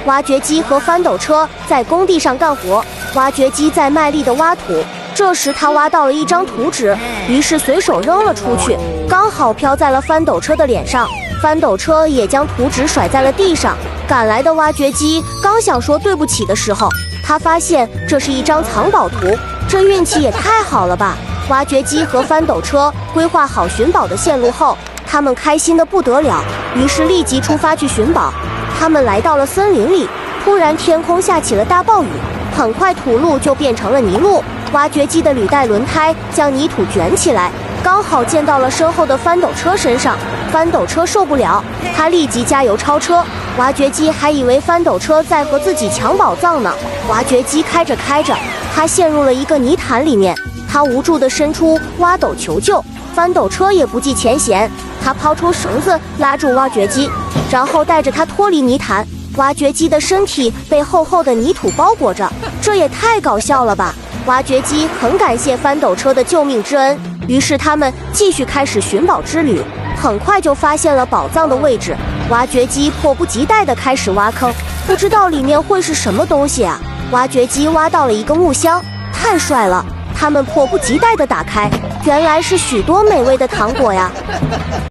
挖掘机和翻斗车在工地上干活，挖掘机在卖力地挖土。这时他挖到了一张图纸，于是随手扔了出去，刚好飘在了翻斗车的脸上。翻斗车也将图纸甩在了地上。赶来的挖掘机刚想说对不起的时候，他发现这是一张藏宝图，这运气也太好了吧！挖掘机和翻斗车规划好寻宝的线路后，他们开心得不得了，于是立即出发去寻宝。他们来到了森林里，突然天空下起了大暴雨，很快土路就变成了泥路。挖掘机的履带轮胎将泥土卷起来，刚好溅到了身后的翻斗车身上。翻斗车受不了，他立即加油超车。挖掘机还以为翻斗车在和自己抢宝藏呢。挖掘机开着开着，他陷入了一个泥潭里面，他无助地伸出挖斗求救。翻斗车也不计前嫌，他抛出绳子拉住挖掘机，然后带着他脱离泥潭。挖掘机的身体被厚厚的泥土包裹着，这也太搞笑了吧！挖掘机很感谢翻斗车的救命之恩，于是他们继续开始寻宝之旅，很快就发现了宝藏的位置。挖掘机迫不及待地开始挖坑，不知道里面会是什么东西啊！挖掘机挖到了一个木箱，太帅了！他们迫不及待地打开，原来是许多美味的糖果呀！